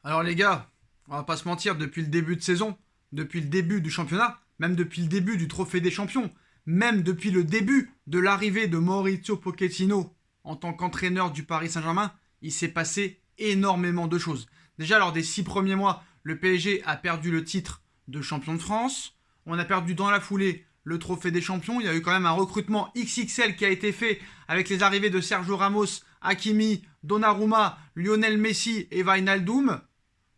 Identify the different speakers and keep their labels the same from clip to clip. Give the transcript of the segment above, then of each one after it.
Speaker 1: Alors les gars, on va pas se mentir, depuis le début de saison, depuis le début du championnat, même depuis le début du Trophée des Champions, même depuis le début de l'arrivée de Maurizio Pochettino en tant qu'entraîneur du Paris Saint-Germain, il s'est passé énormément de choses. Déjà, lors des 6 premiers mois, le PSG a perdu le titre de champion de France. On a perdu dans la foulée le Trophée des Champions. Il y a eu quand même un recrutement XXL qui a été fait avec les arrivées de Sergio Ramos, Hakimi, Donnarumma, Lionel Messi et Wijnaldum.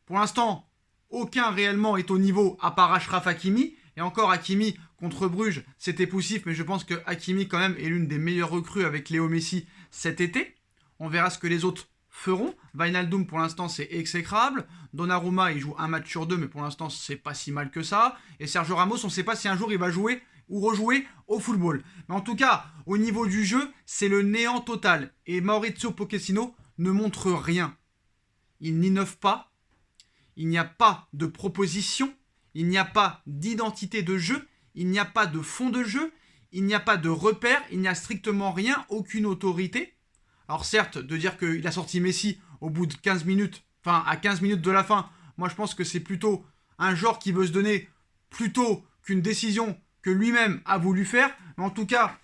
Speaker 1: Pour l'instant, aucun réellement est au niveau à part Achraf Hakimi. Et encore Hakimi contre Bruges, c'était poussif, mais je pense que Hakimi quand même est l'une des meilleures recrues avec Léo Messi cet été. On verra ce que les autres feront. Wijnaldum pour l'instant c'est exécrable. Donnarumma il joue un match sur deux, mais pour l'instant c'est pas si mal que ça. Et Sergio Ramos, on ne sait pas si un jour il va jouer ou rejouer au football. Mais en tout cas, au niveau du jeu, c'est le néant total. Et Maurizio Pochettino ne montre rien. Il n'innove pas, il n'y a pas de proposition, il n'y a pas d'identité de jeu, il n'y a pas de fond de jeu, il n'y a pas de repère, il n'y a strictement rien, aucune autorité. Alors certes, de dire qu'il a sorti Messi au bout de 15 minutes, enfin à 15 minutes de la fin, moi je pense que c'est plutôt un genre qui veut se donner plutôt qu'une décision que lui-même a voulu faire. Mais en tout cas,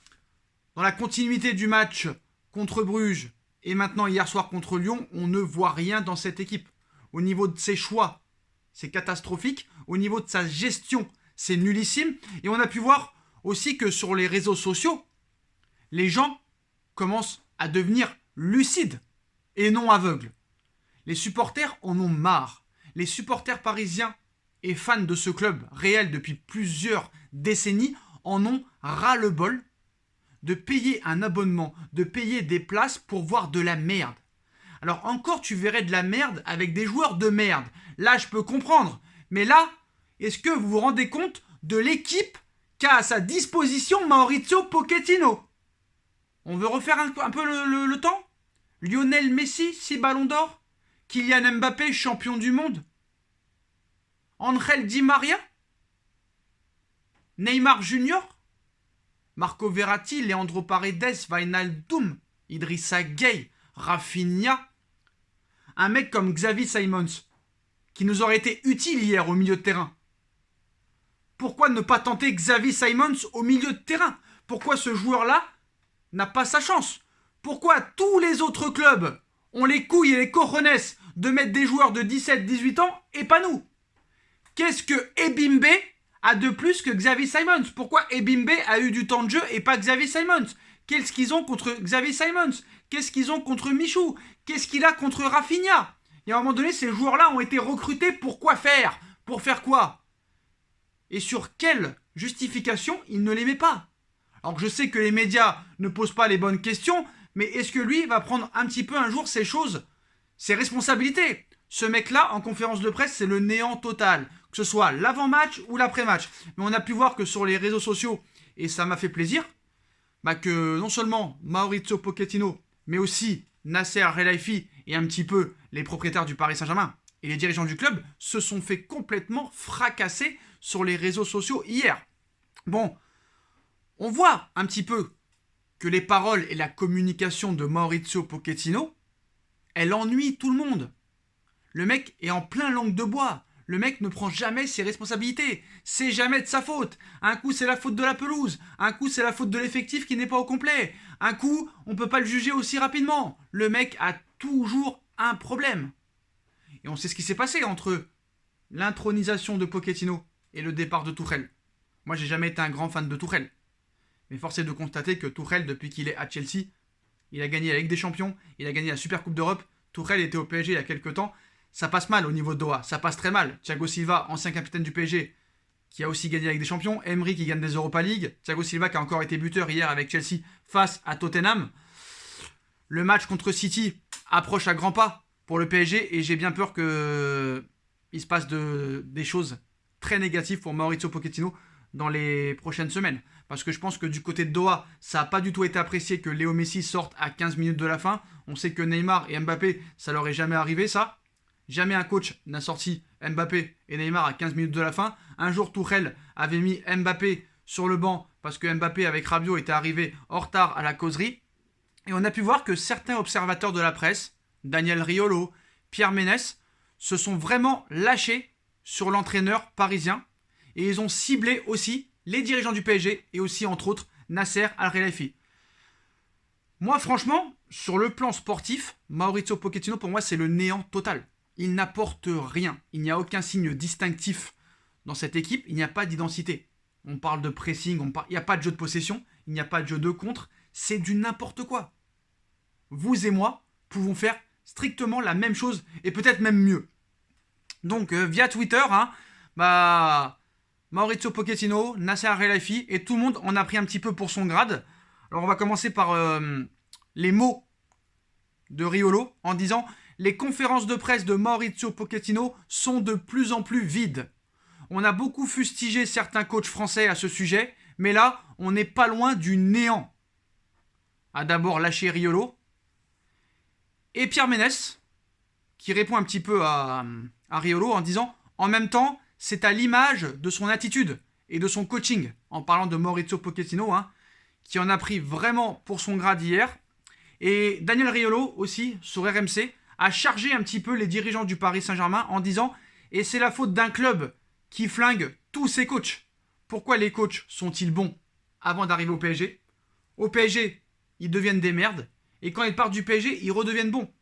Speaker 1: dans la continuité du match contre Bruges et maintenant hier soir contre Lyon, on ne voit rien dans cette équipe. Au niveau de ses choix, c'est catastrophique. Au niveau de sa gestion, c'est nullissime. Et on a pu voir aussi que sur les réseaux sociaux, les gens commencent à devenir lucides et non aveugles. Les supporters en ont marre. Les supporters parisiens et fans de ce club réel depuis plusieurs décennies en ont ras-le-bol de payer un abonnement, de payer des places pour voir de la merde. Alors encore, tu verrais de la merde avec des joueurs de merde. Là, je peux comprendre. Mais là, est-ce que vous vous rendez compte de l'équipe qu'a à sa disposition Maurizio Pochettino? On veut refaire un peu le temps. Lionel Messi, 6 ballons d'or. Kylian Mbappé, champion du monde. Angel Di Maria. Neymar Junior. Marco Verratti, Leandro Paredes, Wijnaldum, Idrissa Gueye, Rafinha. Un mec comme Xavi Simons, qui nous aurait été utile hier au milieu de terrain. Pourquoi ne pas tenter Xavi Simons au milieu de terrain? Pourquoi ce joueur-là n'a pas sa chance? Pourquoi tous les autres clubs ont les couilles et les cojones de mettre des joueurs de 17-18 ans et pas nous? Qu'est-ce que Ebimbe a de plus que Xavi Simons? Pourquoi Ebimbe a eu du temps de jeu et pas Xavi Simons? Qu'est-ce qu'ils ont contre Xavi Simons? Qu'est-ce qu'ils ont contre Michou? Qu'est-ce qu'il a contre Rafinha? Et à un moment donné, ces joueurs-là ont été recrutés pour quoi faire? Pour faire quoi? Et sur quelle justification il ne les met pas? Alors que je sais que les médias ne posent pas les bonnes questions, mais est-ce que lui va prendre un petit peu un jour ces choses, ses responsabilités? Ce mec-là, en conférence de presse, c'est le néant total. Que ce soit l'avant-match ou l'après-match. Mais on a pu voir que sur les réseaux sociaux, et ça m'a fait plaisir, que non seulement Maurizio Pochettino, mais aussi Nasser Khelaifi et un petit peu les propriétaires du Paris Saint-Germain et les dirigeants du club se sont fait complètement fracasser sur les réseaux sociaux hier. Bon, on voit un petit peu que les paroles et la communication de Maurizio Pochettino, elle ennuie tout le monde. Le mec est en plein langue de bois. Le mec ne prend jamais ses responsabilités. C'est jamais de sa faute. Un coup, c'est la faute de la pelouse. Un coup, c'est la faute de l'effectif qui n'est pas au complet. Un coup, on ne peut pas le juger aussi rapidement. Le mec a toujours un problème. Et on sait ce qui s'est passé entre l'intronisation de Pochettino et le départ de Tuchel. Moi, j'ai jamais été un grand fan de Tuchel. Mais force est de constater que Tuchel, depuis qu'il est à Chelsea, il a gagné la Ligue des Champions, il a gagné la Super Coupe d'Europe. Tuchel était au PSG il y a quelques temps. Ça passe mal au niveau de Doha, ça passe très mal. Thiago Silva, ancien capitaine du PSG, qui a aussi gagné la Ligue des Champions. Emery qui gagne des Europa League. Thiago Silva qui a encore été buteur hier avec Chelsea face à Tottenham. Le match contre City approche à grands pas pour le PSG et j'ai bien peur qu'il se passe des choses très négatives pour Maurizio Pochettino dans les prochaines semaines. Parce que je pense que du côté de Doha, ça n'a pas du tout été apprécié que Léo Messi sorte à 15 minutes de la fin. On sait que Neymar et Mbappé, ça leur est jamais arrivé ça. Jamais un coach n'a sorti Mbappé et Neymar à 15 minutes de la fin. Un jour, Tuchel avait mis Mbappé sur le banc parce que Mbappé avec Rabiot était arrivé en retard à la causerie. Et on a pu voir que certains observateurs de la presse, Daniel Riolo, Pierre Ménès, se sont vraiment lâchés sur l'entraîneur parisien et ils ont ciblé aussi les dirigeants du PSG et aussi entre autres Nasser Al-Khelaifi. Moi franchement, sur le plan sportif, Maurizio Pochettino pour moi c'est le néant total. Il n'apporte rien, il n'y a aucun signe distinctif dans cette équipe, il n'y a pas d'identité. On parle de pressing, il n'y a pas de jeu de possession, il n'y a pas de jeu de contre, c'est du n'importe quoi. Vous et moi pouvons faire strictement la même chose et peut-être même mieux. Donc via Twitter, Maurizio Pochettino, Nasser Al-Khelaifi et tout le monde en a pris un petit peu pour son grade. Alors on va commencer par les mots de Riolo en disant « Les conférences de presse de Maurizio Pochettino sont de plus en plus vides. On a beaucoup fustigé certains coachs français à ce sujet, mais là, on n'est pas loin du néant. » A d'abord lâché Riolo. Et Pierre Ménès, qui répond un petit peu à Riolo en disant « En même temps, c'est à l'image de son attitude et de son coaching, en parlant de Maurizio Pochettino, qui en a pris vraiment pour son grade hier. Et Daniel Riolo aussi, sur RMC, a chargé un petit peu les dirigeants du Paris Saint-Germain en disant « Et c'est la faute d'un club qui flingue tous ses coachs. Pourquoi les coachs sont-ils bons avant d'arriver au PSG ? Au PSG, ils deviennent des merdes. Et quand ils partent du PSG, ils redeviennent bons.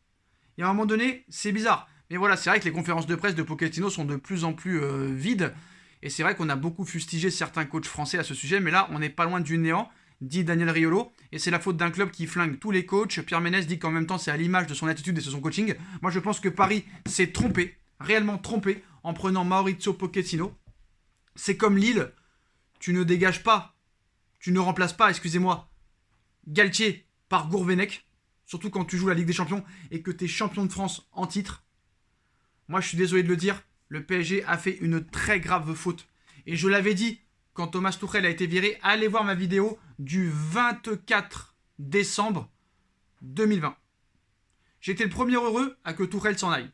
Speaker 1: Et à un moment donné, c'est bizarre. Mais voilà, c'est vrai que les conférences de presse de Pochettino sont de plus en plus vides. Et c'est vrai qu'on a beaucoup fustigé certains coachs français à ce sujet. Mais là, on n'est pas loin du néant, dit Daniel Riolo. Et c'est la faute d'un club qui flingue tous les coachs. Pierre Ménès dit qu'en même temps, c'est à l'image de son attitude et de son coaching. Moi, je pense que Paris s'est trompé, réellement trompé, en prenant Maurizio Pochettino. C'est comme Lille. Tu ne dégages pas, tu ne remplaces pas, excusez-moi, Galtier par Gourvenec. Surtout quand tu joues la Ligue des Champions et que tu es champion de France en titre. Moi, je suis désolé de le dire, le PSG a fait une très grave faute. Et je l'avais dit, quand Thomas Tuchel a été viré, allez voir ma vidéo du 24 décembre 2020. J'étais le premier heureux à que Tuchel s'en aille.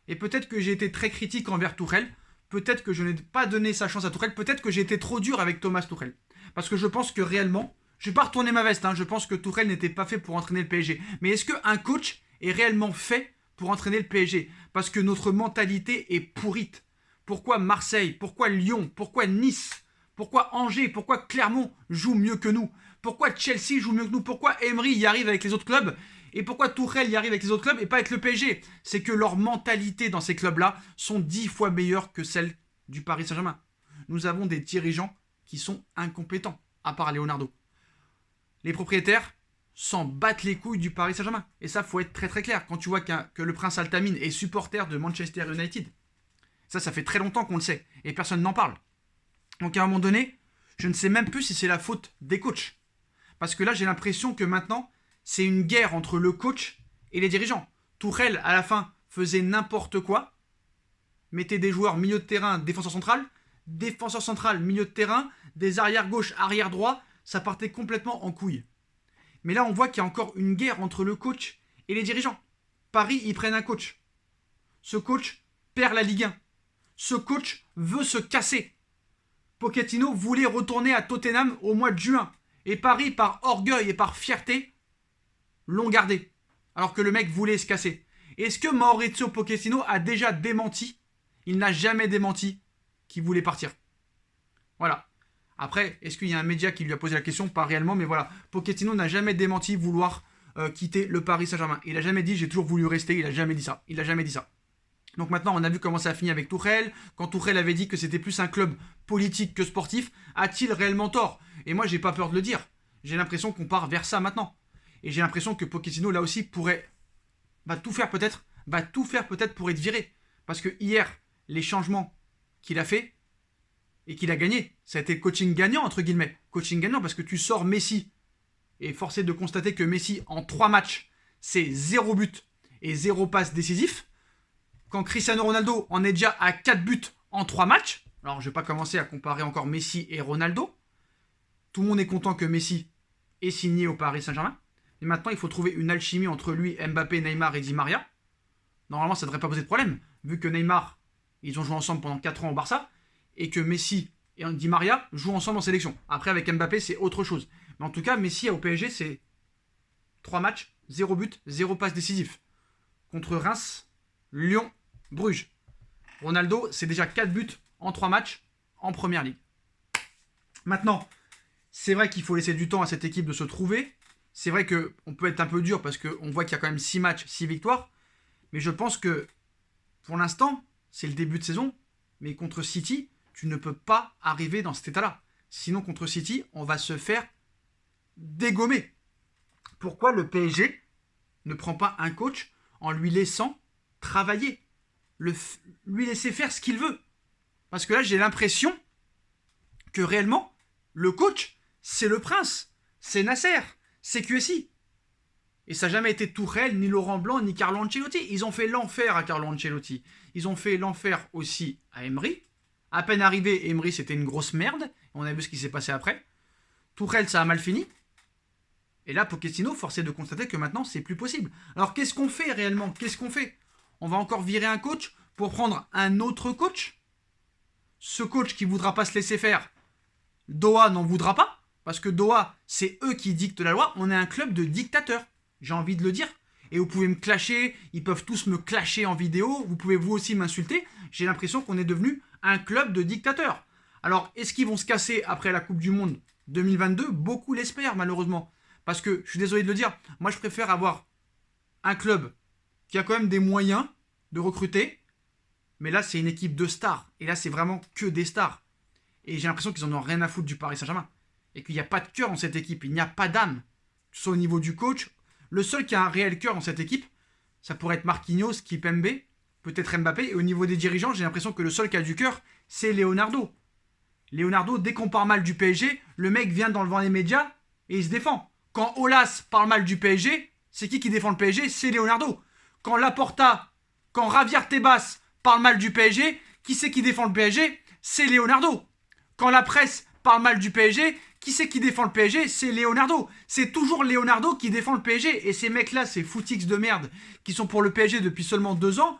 Speaker 1: Et peut-être que j'ai été très critique envers Tuchel. Peut-être que je n'ai pas donné sa chance à Tuchel. Peut-être que j'ai été trop dur avec Thomas Tuchel. Parce que je pense que réellement... Je ne vais pas retourner ma veste, je pense que Tuchel n'était pas fait pour entraîner le PSG. Mais est-ce qu'un coach est réellement fait pour entraîner le PSG ? Parce que notre mentalité est pourrite. Pourquoi Marseille ? Pourquoi Lyon ? Pourquoi Nice ? Pourquoi Angers ? Pourquoi Clermont joue mieux que nous ? Pourquoi Chelsea joue mieux que nous ? Pourquoi Emery y arrive avec les autres clubs ? Et pourquoi Tuchel y arrive avec les autres clubs et pas avec le PSG ? C'est que leur mentalité dans ces clubs-là sont 10 fois meilleures que celle du Paris Saint-Germain. Nous avons des dirigeants qui sont incompétents, à part Leonardo. Les propriétaires s'en battent les couilles du Paris Saint-Germain. Et ça, faut être très très clair. Quand tu vois que le prince Al-Tamine est supporter de Manchester United, ça fait très longtemps qu'on le sait. Et personne n'en parle. Donc à un moment donné, je ne sais même plus si c'est la faute des coachs. Parce que là, j'ai l'impression que maintenant, c'est une guerre entre le coach et les dirigeants. Tuchel, à la fin, faisait n'importe quoi. Mettait des joueurs milieu de terrain, défenseur central, milieu de terrain, des arrière gauche, arrière droit. Ça partait complètement en couille. Mais là, on voit qu'il y a encore une guerre entre le coach et les dirigeants. Paris, ils prennent un coach. Ce coach perd la Ligue 1. Ce coach veut se casser. Pochettino voulait retourner à Tottenham au mois de juin. Et Paris, par orgueil et par fierté, l'ont gardé. Alors que le mec voulait se casser. Est-ce que Maurizio Pochettino a déjà démenti ? Il n'a jamais démenti qu'il voulait partir. Voilà. Après, est-ce qu'il y a un média qui lui a posé la question ? Pas réellement, mais voilà. Pochettino n'a jamais démenti vouloir quitter le Paris Saint-Germain. Il n'a jamais dit « j'ai toujours voulu rester », il n'a jamais dit ça. Il n'a jamais dit ça. Donc maintenant, on a vu comment ça a fini avec Tuchel. Quand Tuchel avait dit que c'était plus un club politique que sportif, a-t-il réellement tort ? Et moi, j'ai pas peur de le dire. J'ai l'impression qu'on part vers ça maintenant. Et j'ai l'impression que Pochettino, là aussi, va tout faire peut-être pour être viré. Parce que hier, les changements qu'il a fait, et qu'il a gagné. Ça a été coaching gagnant, entre guillemets. Coaching gagnant parce que tu sors Messi. Et force est de constater que Messi, en 3 matchs, c'est 0 but et 0 passe décisif. Quand Cristiano Ronaldo en est déjà à 4 buts en 3 matchs. Alors, je ne vais pas commencer à comparer encore Messi et Ronaldo. Tout le monde est content que Messi ait signé au Paris Saint-Germain. Et maintenant, il faut trouver une alchimie entre lui, Mbappé, Neymar et Di Maria. Normalement, ça ne devrait pas poser de problème. Vu que Neymar, ils ont joué ensemble pendant 4 ans au Barça. Et que Messi et Di Maria jouent ensemble en sélection. Après, avec Mbappé, c'est autre chose. Mais en tout cas, Messi au PSG, c'est 3 matchs, 0 but, 0 passe décisif. Contre Reims, Lyon, Bruges. Ronaldo, c'est déjà 4 buts en 3 matchs en Première Ligue. Maintenant, c'est vrai qu'il faut laisser du temps à cette équipe de se trouver. C'est vrai qu'on peut être un peu dur parce qu'on voit qu'il y a quand même 6 matchs, 6 victoires. Mais je pense que, pour l'instant, c'est le début de saison. Mais contre City, tu ne peux pas arriver dans cet état-là. Sinon, contre City, on va se faire dégommer. Pourquoi le PSG ne prend pas un coach en lui laissant travailler, lui laisser faire ce qu'il veut? Parce que là, j'ai l'impression que réellement, le coach, c'est le prince, c'est Nasser, c'est QSI. Et ça n'a jamais été Tourelle, ni Laurent Blanc, ni Carlo Ancelotti. Ils ont fait l'enfer à Carlo Ancelotti. Ils ont fait l'enfer aussi à Emery. À peine arrivé, Emery, c'était une grosse merde. On a vu ce qui s'est passé après. Tourelle, ça a mal fini. Et là, Pochettino, force est de constater que maintenant, c'est plus possible. Alors, qu'est-ce qu'on fait réellement? Qu'est-ce qu'on fait? On va encore virer un coach pour prendre un autre coach? Ce coach qui ne voudra pas se laisser faire, Doha n'en voudra pas. Parce que Doha, c'est eux qui dictent la loi. On est un club de dictateurs. J'ai envie de le dire. Et vous pouvez me clasher. Ils peuvent tous me clasher en vidéo. Vous pouvez vous aussi m'insulter. J'ai l'impression qu'on est devenu un club de dictateurs. Alors, est-ce qu'ils vont se casser après la Coupe du Monde 2022? Beaucoup l'espèrent, malheureusement. Parce que, je suis désolé de le dire, moi je préfère avoir un club qui a quand même des moyens de recruter. Mais là, c'est une équipe de stars. Et là, c'est vraiment que des stars. Et j'ai l'impression qu'ils en ont rien à foutre du Paris Saint-Germain. Et qu'il n'y a pas de cœur dans cette équipe. Il n'y a pas d'âme. Que ce soit au niveau du coach. Le seul qui a un réel cœur dans cette équipe, ça pourrait être Marquinhos, Kipembe, peut-être Mbappé. Et au niveau des dirigeants, j'ai l'impression que le seul qui a du cœur, c'est Leonardo. Leonardo, dès qu'on parle mal du PSG, le mec vient devant les médias et il se défend. Quand Olas parle mal du PSG, c'est qui défend le PSG? C'est Leonardo. Quand Laporta, quand Javier Tebas parle mal du PSG, qui c'est qui défend le PSG? C'est Leonardo. Quand la presse parle mal du PSG, qui c'est qui défend le PSG? C'est Leonardo. C'est toujours Leonardo qui défend le PSG. Et ces mecs-là, ces footix de merde, qui sont pour le PSG depuis seulement 2 ans,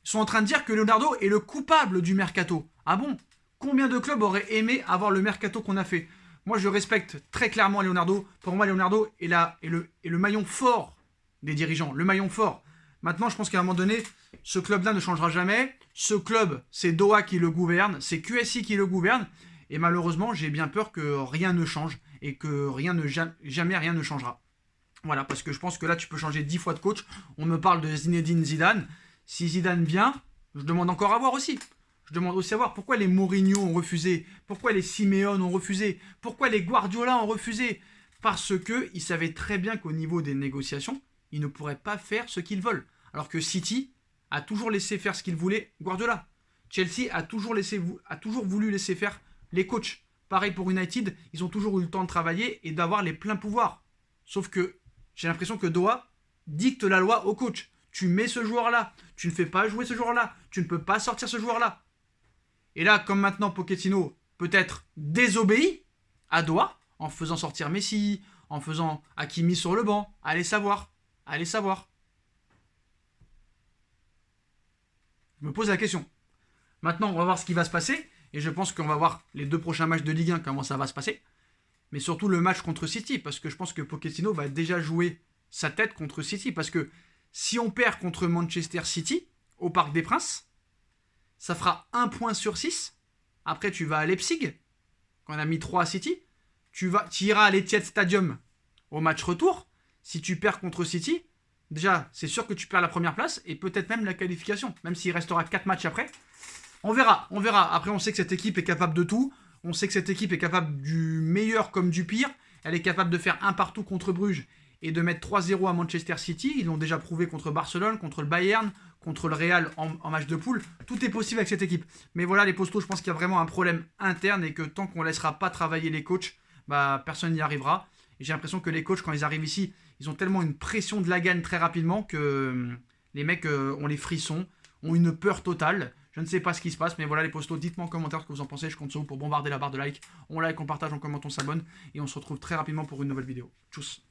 Speaker 1: sont en train de dire que Leonardo est le coupable du mercato. Ah bon? Combien de clubs auraient aimé avoir le mercato qu'on a fait? Moi, je respecte très clairement Leonardo. Pour moi, Leonardo est le maillon fort des dirigeants. Le maillon fort. Maintenant, je pense qu'à un moment donné, ce club-là ne changera jamais. Ce club, c'est Doha qui le gouverne. C'est QSI qui le gouverne. Et malheureusement, j'ai bien peur que rien ne change. Et que jamais rien ne changera. Voilà, parce que je pense que là, tu peux changer 10 fois de coach. On me parle de Zinedine Zidane. Si Zidane vient, je demande encore à voir aussi. Je demande aussi à voir pourquoi les Mourinho ont refusé, pourquoi les Simeone ont refusé, pourquoi les Guardiola ont refusé. Parce qu'ils savaient très bien qu'au niveau des négociations, ils ne pourraient pas faire ce qu'ils veulent. Alors que City a toujours laissé faire ce qu'il voulait Guardiola. Chelsea a toujours voulu laisser faire les coachs. Pareil pour United, ils ont toujours eu le temps de travailler et d'avoir les pleins pouvoirs. Sauf que j'ai l'impression que Doha dicte la loi au coach. Tu mets ce joueur-là, tu ne fais pas jouer ce joueur-là, tu ne peux pas sortir ce joueur-là. Et là, comme maintenant Pochettino peut-être désobéit à Doha, en faisant sortir Messi, en faisant Hakimi sur le banc, allez savoir. Allez savoir. Je me pose la question. Maintenant, on va voir ce qui va se passer. Et je pense qu'on va voir les 2 prochains matchs de Ligue 1, comment ça va se passer. Mais surtout le match contre City, parce que je pense que Pochettino va déjà jouer sa tête contre City. Parce que si on perd contre Manchester City, au Parc des Princes, ça fera 1 point sur 6. Après, tu vas à Leipzig, quand on a mis 3 à City. Tu iras à l'Etihad Stadium au match retour. Si tu perds contre City, déjà, c'est sûr que tu perds la première place et peut-être même la qualification, même s'il restera 4 matchs après. On verra. Après, on sait que cette équipe est capable de tout. On sait que cette équipe est capable du meilleur comme du pire. Elle est capable de faire 1 partout contre Bruges et de mettre 3-0 à Manchester City. Ils l'ont déjà prouvé contre Barcelone, contre le Bayern, contre le Real en match de poule. Tout est possible avec cette équipe. Mais voilà, les postos, je pense qu'il y a vraiment un problème interne et que tant qu'on ne laissera pas travailler les coachs, personne n'y arrivera. Et j'ai l'impression que les coachs, quand ils arrivent ici, ils ont tellement une pression de la gagne très rapidement que les mecs ont les frissons, ont une peur totale. Je ne sais pas ce qui se passe, mais voilà les postos, dites-moi en commentaire ce que vous en pensez. Je compte sur vous pour bombarder la barre de like. On like, on partage, on commente, on s'abonne. Et on se retrouve très rapidement pour une nouvelle vidéo. Tchuss.